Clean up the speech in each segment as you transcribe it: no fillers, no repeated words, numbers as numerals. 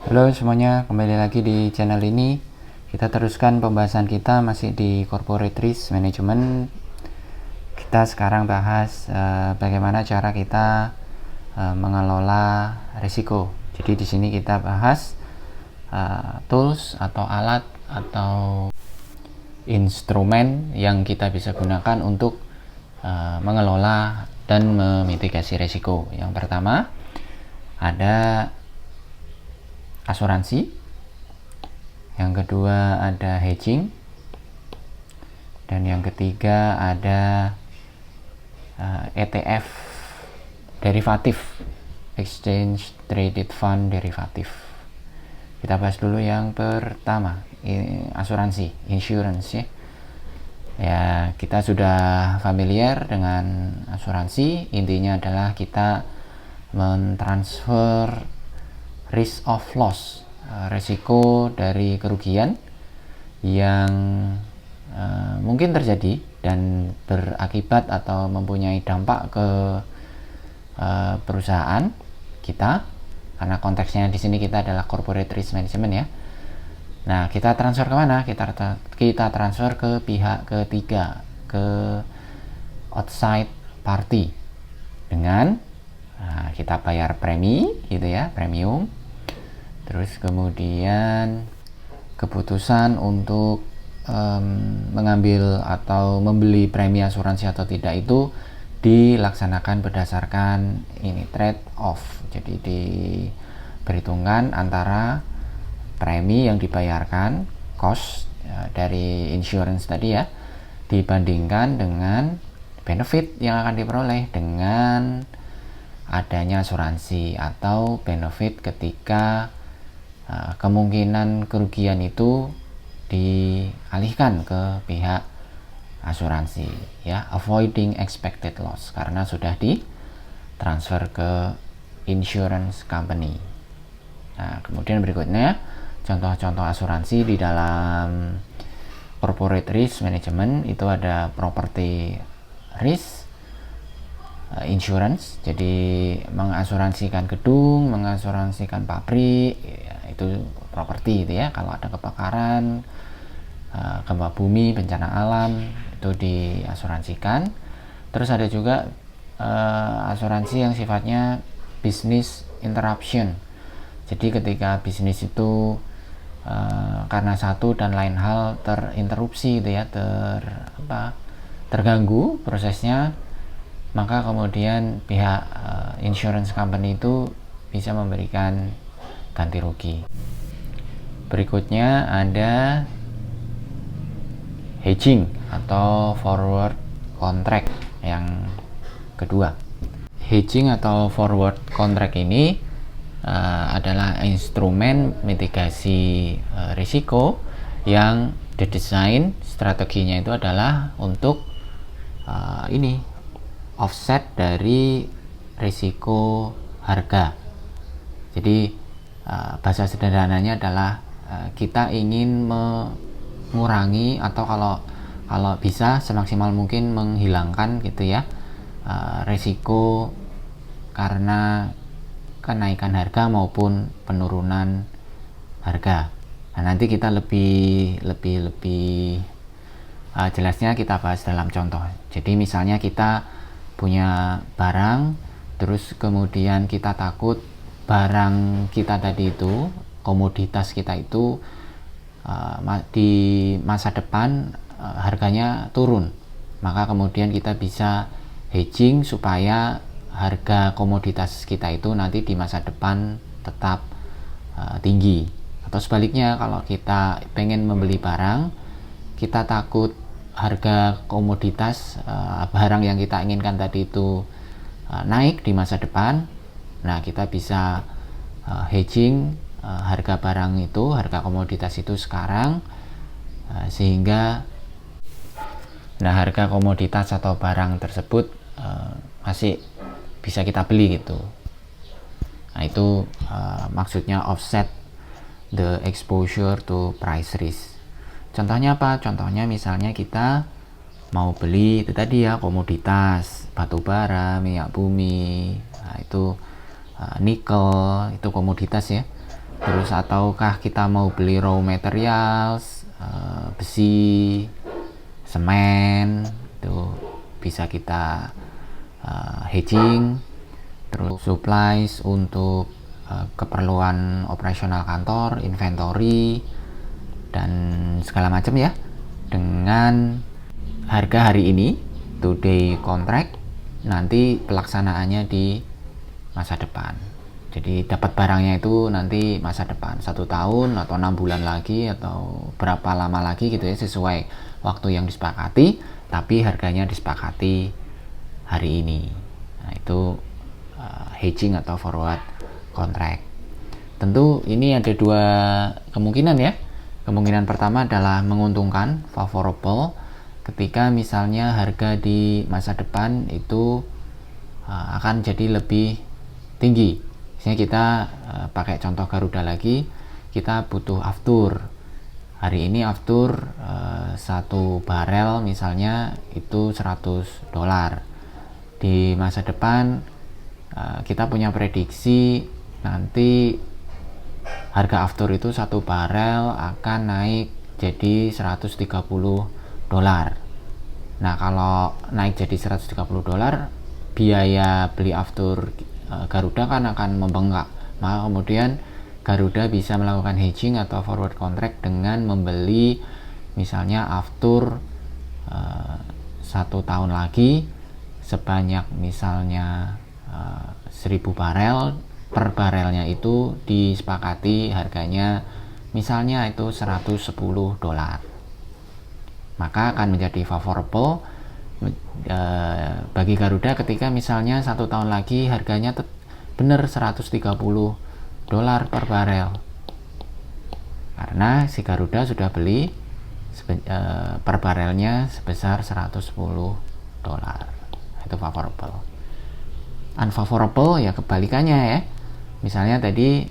Halo semuanya, kembali lagi di channel ini. Kita teruskan pembahasan kita masih di corporate risk management. Kita sekarang bahas bagaimana cara kita mengelola risiko. Jadi di sini kita bahas tools atau alat atau instrumen yang kita bisa gunakan untuk mengelola dan memitigasi risiko. Yang pertama ada asuransi, yang kedua ada hedging, dan yang ketiga ada ETF derivatif, exchange traded fund derivatif. Kita bahas dulu yang pertama, asuransi, insurance ya. Ya, kita sudah familiar dengan asuransi. Intinya adalah kita mentransfer risk of loss, risiko dari kerugian yang mungkin terjadi dan berakibat atau mempunyai dampak ke perusahaan kita, karena konteksnya di sini kita adalah corporate risk management ya. Nah, kita transfer kemana? Kita transfer ke pihak ketiga, ke outside party dengan kita bayar premi gitu ya, premium. Terus kemudian keputusan untuk mengambil atau membeli premi asuransi atau tidak itu dilaksanakan berdasarkan ini trade off. Jadi diperhitungkan antara premi yang dibayarkan, cost dari insurance tadi ya, dibandingkan dengan benefit yang akan diperoleh dengan adanya asuransi, atau benefit ketika kemungkinan kerugian itu dialihkan ke pihak asuransi ya, avoiding expected loss karena sudah ditransfer ke insurance company. Nah, kemudian berikutnya contoh-contoh asuransi di dalam corporate risk management itu ada property risk insurance, jadi mengasuransikan gedung, mengasuransikan pabrik ya, itu properti itu ya. Kalau ada kebakaran, gempa bumi, bencana alam itu diasuransikan. Terus ada juga asuransi yang sifatnya business interruption, jadi ketika bisnis itu karena satu dan lain hal terinterupsi itu ya, terganggu prosesnya, maka kemudian pihak insurance company itu bisa memberikan ganti rugi. Berikutnya ada hedging atau forward contract yang kedua. Hedging atau forward contract ini adalah instrumen mitigasi risiko yang didesain, strateginya itu adalah untuk offset dari risiko harga. Jadi bahasa sederhananya adalah kita ingin mengurangi atau kalau bisa semaksimal mungkin menghilangkan gitu ya risiko karena kenaikan harga maupun penurunan harga. Nah, nanti kita lebih jelasnya kita bahas dalam contoh. Jadi misalnya kita punya barang, terus kemudian kita takut barang kita tadi itu, komoditas kita itu di masa depan harganya turun, maka kemudian kita bisa hedging supaya harga komoditas kita itu nanti di masa depan tetap tinggi. Atau sebaliknya, kalau kita pengen membeli barang, kita takut harga komoditas barang yang kita inginkan tadi itu naik di masa depan, nah kita bisa hedging harga barang itu, harga komoditas itu sekarang, sehingga harga komoditas atau barang tersebut masih bisa kita beli gitu. Nah, itu maksudnya offset the exposure to price risk. Contohnya apa? Contohnya misalnya kita mau beli itu tadi ya, komoditas batu bara, minyak bumi, nah itu nikel, itu komoditas ya. Terus ataukah kita mau beli raw materials, besi, semen, itu bisa kita hedging. Terus supplies untuk keperluan operasional kantor, inventory, dan segala macam ya, dengan harga hari ini, today contract, nanti pelaksanaannya di masa depan. Jadi dapat barangnya itu nanti masa depan, 1 tahun atau 6 bulan lagi atau berapa lama lagi gitu ya, sesuai waktu yang disepakati, tapi harganya disepakati hari ini. Nah, itu hedging atau forward contract. Tentu ini ada 2 kemungkinan ya. Kemungkinan pertama adalah menguntungkan, favorable, ketika misalnya harga di masa depan itu akan jadi lebih tinggi. Misalnya kita pakai contoh Garuda lagi, kita butuh aftur. Hari ini aftur 1 barel misalnya itu $100. Di masa depan kita punya prediksi nanti harga aftur itu 1 barel akan naik jadi $130. Nah, kalau naik jadi $130, biaya beli aftur Garuda kan akan membengkak. Maka kemudian Garuda bisa melakukan hedging atau forward contract dengan membeli misalnya aftur 1 tahun lagi sebanyak misalnya 1000 barel. Per barelnya itu disepakati harganya misalnya itu $110. Maka akan menjadi favorable bagi Garuda ketika misalnya 1 tahun lagi harganya benar $130 per barel, karena si Garuda sudah beli per barelnya sebesar $110. Itu favorable. Unfavorable ya kebalikannya ya. Misalnya tadi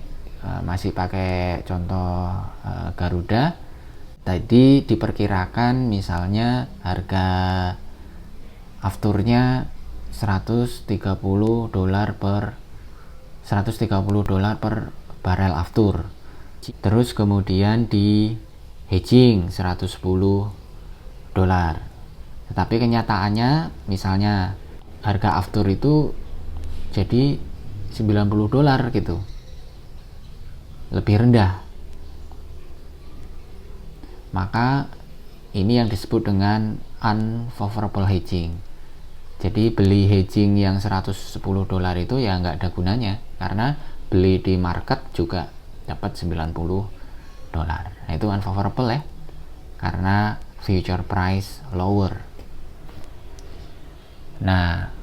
masih pakai contoh Garuda, tadi diperkirakan misalnya harga afturnya $130 per barel aftur. Terus kemudian di hedging $110. Tetapi kenyataannya misalnya harga aftur itu jadi $90 gitu. Lebih rendah. Maka ini yang disebut dengan unfavorable hedging. Jadi beli hedging yang $110 itu ya nggak ada gunanya, karena beli di market juga dapat $90. Nah, itu unfavorable ya, karena future price lower. Nah,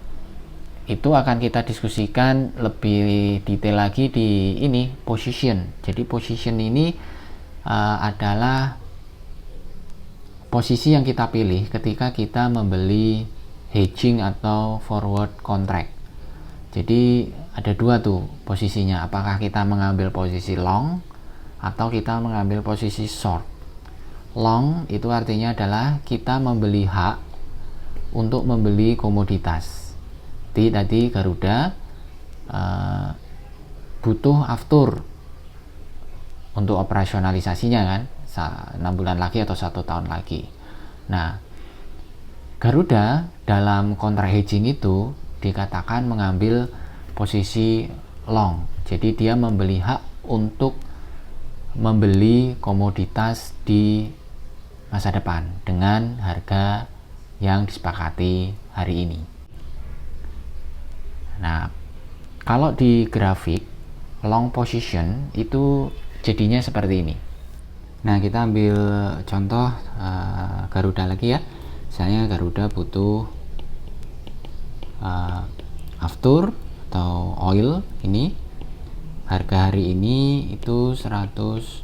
itu akan kita diskusikan lebih detail lagi di ini, position. Jadi position ini adalah posisi yang kita pilih ketika kita membeli hedging atau forward contract. Jadi ada 2 tuh posisinya, apakah kita mengambil posisi long atau kita mengambil posisi short. Long itu artinya adalah kita membeli hak untuk membeli komoditas. Tadi Garuda butuh aftur untuk operasionalisasinya kan, 6 bulan lagi atau 1 tahun lagi. Nah, Garuda dalam kontrak hedging itu dikatakan mengambil posisi long. Jadi dia membeli hak untuk membeli komoditas di masa depan dengan harga yang disepakati hari ini. Nah, kalau di grafik long position itu jadinya seperti ini. Nah, kita ambil contoh Garuda lagi ya. Misalnya Garuda butuh aftur atau oil, ini harga hari ini itu $100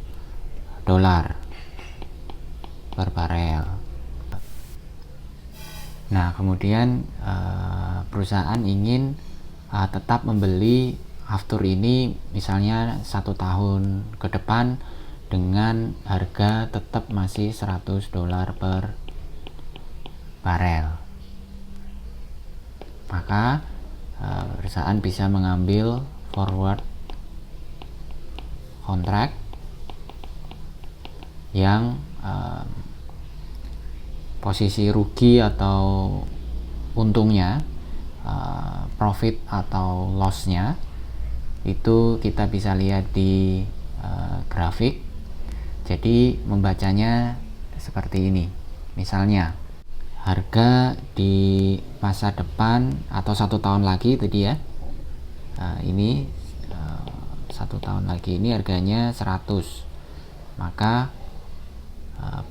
per barel. Nah, kemudian perusahaan ingin tetap membeli aftur ini misalnya 1 tahun ke depan dengan harga tetap masih $100 per barel. Maka perusahaan bisa mengambil forward kontrak yang posisi rugi atau untungnya, profit atau lossnya itu kita bisa lihat di grafik. Jadi membacanya seperti ini. Misalnya harga di masa depan atau 1 tahun lagi tadi ya, ini 1 tahun lagi ini harganya 100, maka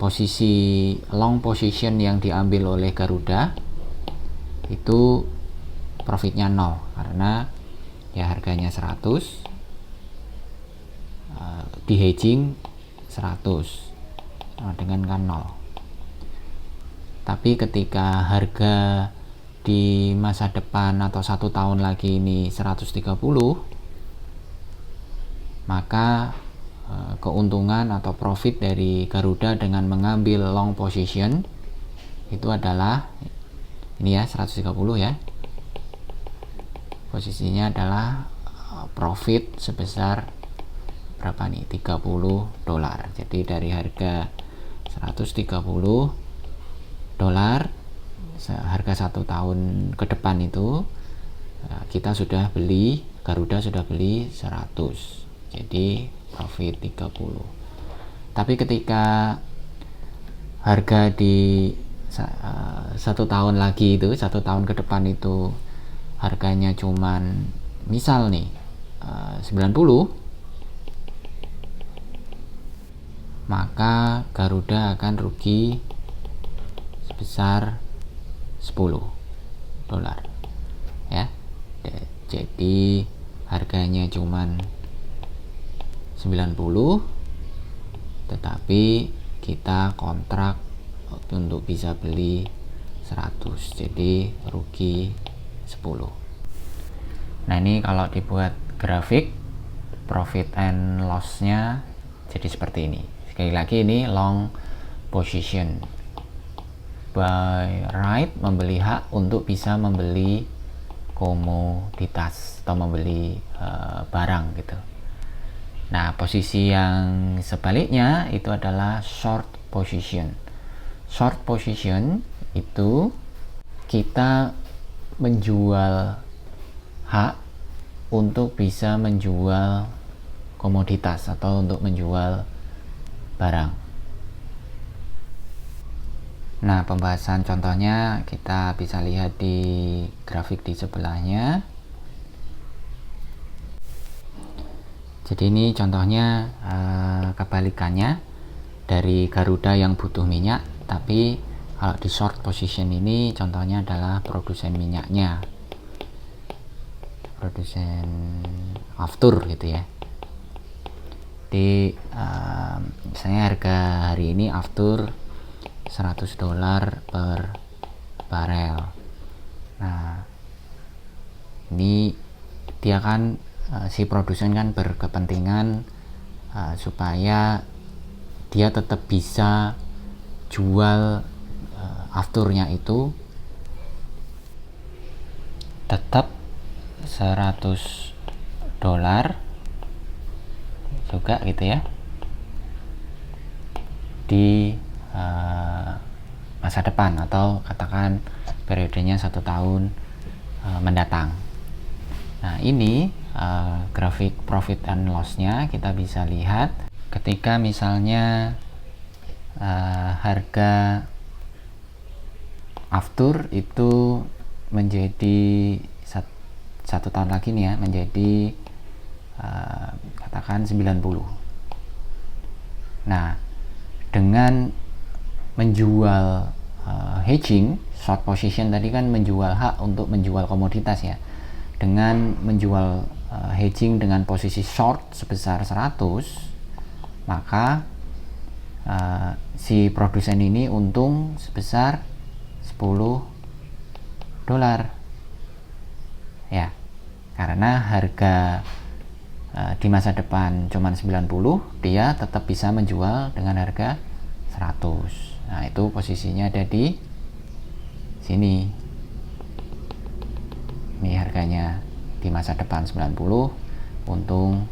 posisi long position yang diambil oleh Garuda itu profitnya 0 karena ya harganya 100, di hedging 100 sama dengan kan 0. Tapi ketika harga di masa depan atau 1 tahun lagi ini 130, maka keuntungan atau profit dari Garuda dengan mengambil long position itu adalah ini ya, 130 ya, posisinya adalah profit sebesar berapa nih, $30. Jadi dari harga $130, harga 1 tahun ke depan itu kita sudah beli, Garuda sudah beli 100, jadi profit 30. Tapi ketika harga di 1 tahun lagi itu, 1 tahun ke depan itu harganya cuman misal nih 90, maka Garuda akan rugi sebesar $10 ya. Jadi harganya cuman 90, tetapi kita kontrak untuk bisa beli 100, jadi rugi 10. Nah, ini kalau dibuat grafik profit and loss-nya jadi seperti ini. Sekali lagi, ini long position, buy right, membeli hak untuk bisa membeli komoditas atau membeli barang gitu. Nah, posisi yang sebaliknya itu adalah short position. Short position itu kita menjual hak untuk bisa menjual komoditas atau untuk menjual barang. Nah, pembahasan contohnya kita bisa lihat di grafik di sebelahnya. Jadi ini contohnya kebalikannya dari Garuda yang butuh minyak, tapi kalau di short position ini contohnya adalah produsen minyaknya, produsen aftur gitu ya. Di misalnya harga hari ini aftur $100 per barel. Nah, ini dia kan si produsen kan berkepentingan supaya dia tetap bisa jual afturnya itu tetap $100 juga gitu ya di masa depan atau katakan periodenya 1 tahun mendatang. Nah, ini grafik profit and loss-nya kita bisa lihat ketika misalnya harga aftur itu menjadi 1 tahun lagi nih ya, menjadi katakan 90. Nah, dengan menjual hedging, short position tadi kan menjual hak untuk menjual komoditas ya. Dengan menjual hedging dengan posisi short sebesar 100, maka si produsen ini untung sebesar $10 ya, karena harga di masa depan cuman 90, dia tetap bisa menjual dengan harga 100. Nah, itu posisinya ada di sini. Ini harganya di masa depan 90, untung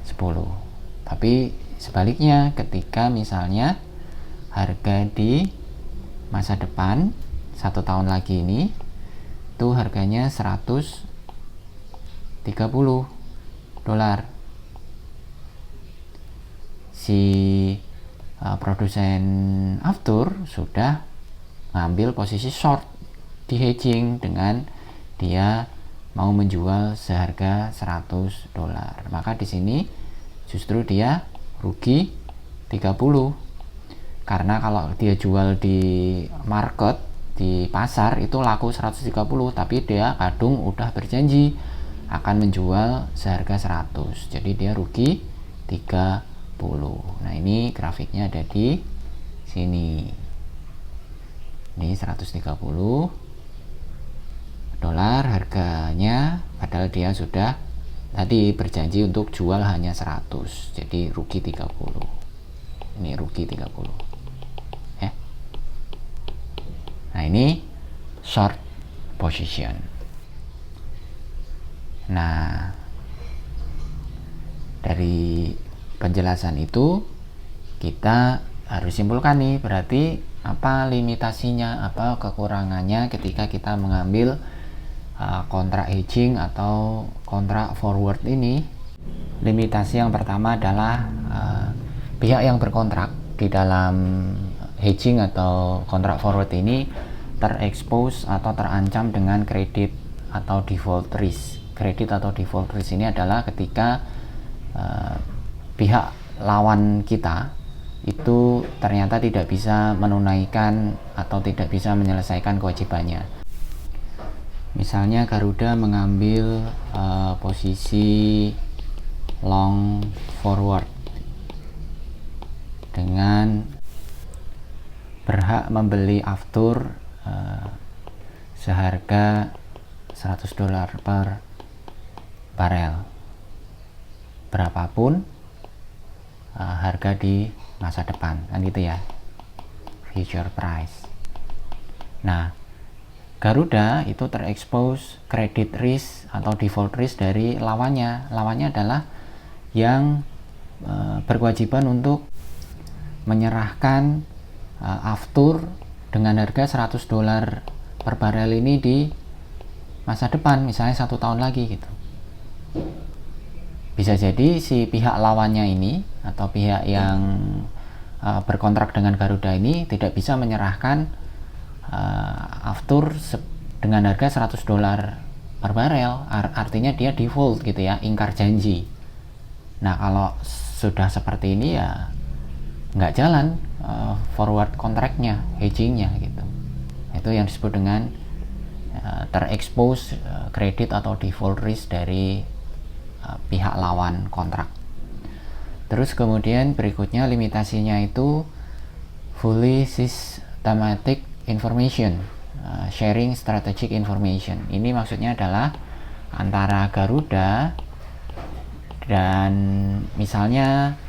10. Tapi sebaliknya, ketika misalnya harga di masa depan 1 tahun lagi ini itu harganya 130 dolar, si produsen aftur sudah ngambil posisi short di hedging dengan dia mau menjual seharga 100 dolar. Maka di sini justru dia rugi 30. Karena kalau dia jual di market, di pasar itu laku 130, tapi dia kadung udah berjanji akan menjual seharga 100. Jadi dia rugi 30. Nah, ini grafiknya ada di sini. Ini 130 dolar harganya, padahal dia sudah tadi berjanji untuk jual hanya 100, jadi rugi 30. Ini rugi 30 ya. Nah, ini short position. Nah, dari penjelasan itu kita harus simpulkan nih, berarti apa limitasinya, apa kekurangannya ketika kita mengambil kontrak hedging atau kontrak forward ini. Limitasi yang pertama adalah pihak yang berkontrak di dalam hedging atau kontrak forward ini terekspos atau terancam dengan kredit atau default risk. Kredit atau default risk ini adalah ketika pihak lawan kita itu ternyata tidak bisa menunaikan atau tidak bisa menyelesaikan kewajibannya. Misalnya Garuda mengambil posisi long forward dengan berhak membeli aftur seharga 100 dolar per barel, berapapun harga di masa depan, kan gitu ya, future price. Nah, Garuda itu terekspos credit risk atau default risk dari lawannya. Lawannya adalah yang berkewajiban untuk menyerahkan aftur dengan harga 100 dolar per barel ini di masa depan, misalnya 1 tahun lagi gitu. Bisa jadi si pihak lawannya ini atau pihak yang berkontrak dengan Garuda ini tidak bisa menyerahkan aftur dengan harga 100 dolar per barel, artinya dia default gitu ya, ingkar janji. Nah, kalau sudah seperti ini ya nggak jalan forward kontraknya, hedgingnya gitu. Itu yang disebut dengan terekspos kredit atau default risk dari pihak lawan kontrak. Terus kemudian berikutnya limitasinya itu fully systematic information, sharing strategic information. Ini maksudnya adalah antara Garuda dan misalnya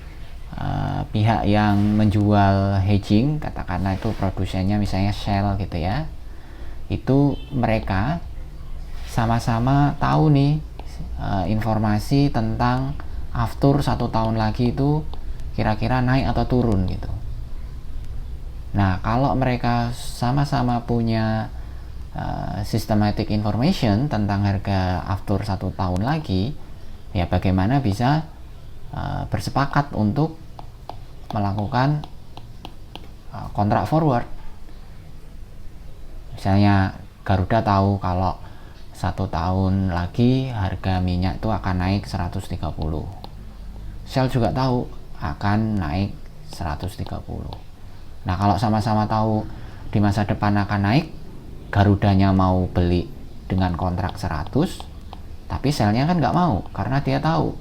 pihak yang menjual hedging, katakanlah itu produsennya misalnya Shell gitu ya, itu mereka sama-sama tahu nih informasi tentang aftur 1 tahun lagi itu kira-kira naik atau turun gitu. Nah, kalau mereka sama-sama punya systematic information tentang harga aftur 1 tahun lagi, ya bagaimana bisa bersepakat untuk melakukan kontrak forward. Misalnya Garuda tahu kalau 1 tahun lagi harga minyak itu akan naik 130. Shell juga tahu akan naik 130. Nah, kalau sama-sama tahu di masa depan akan naik, Garudanya mau beli dengan kontrak 100, tapi Shell-nya kan nggak mau, karena dia tahu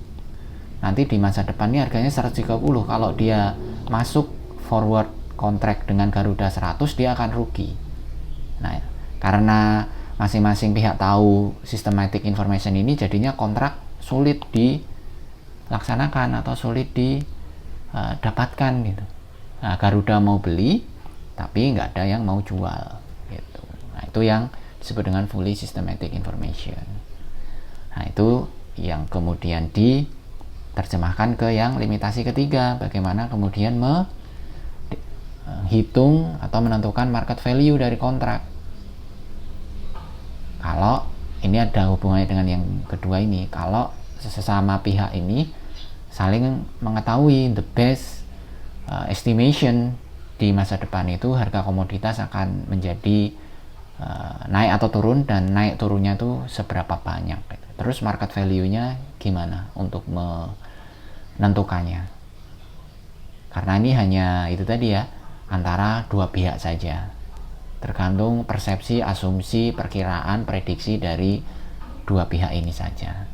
nanti di masa depan ini harganya 130. Kalau dia masuk forward kontrak dengan Garuda 100, dia akan rugi. Nah, karena masing-masing pihak tahu systematic information ini, jadinya kontrak sulit dilaksanakan atau sulit didapatkan gitu. Nah, Garuda mau beli tapi nggak ada yang mau jual gitu. Nah, itu yang disebut dengan fully systematic information. Nah, itu yang kemudian terjemahkan ke yang limitasi ketiga, bagaimana kemudian menghitung atau menentukan market value dari kontrak. Kalau ini ada hubungannya dengan yang kedua ini, kalau sesama pihak ini saling mengetahui the best estimation di masa depan itu harga komoditas akan menjadi naik atau turun, dan naik turunnya itu seberapa banyak. Terus market value-nya gimana untuk menentukannya. Karena ini hanya itu tadi ya, antara dua pihak saja. Tergantung persepsi, asumsi, perkiraan, prediksi dari dua pihak ini saja.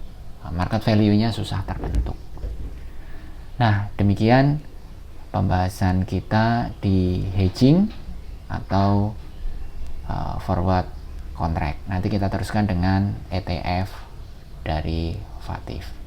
Market value-nya susah terbentuk. Nah, demikian pembahasan kita di hedging atau forward contract. Nanti kita teruskan dengan ETF dari Fatif.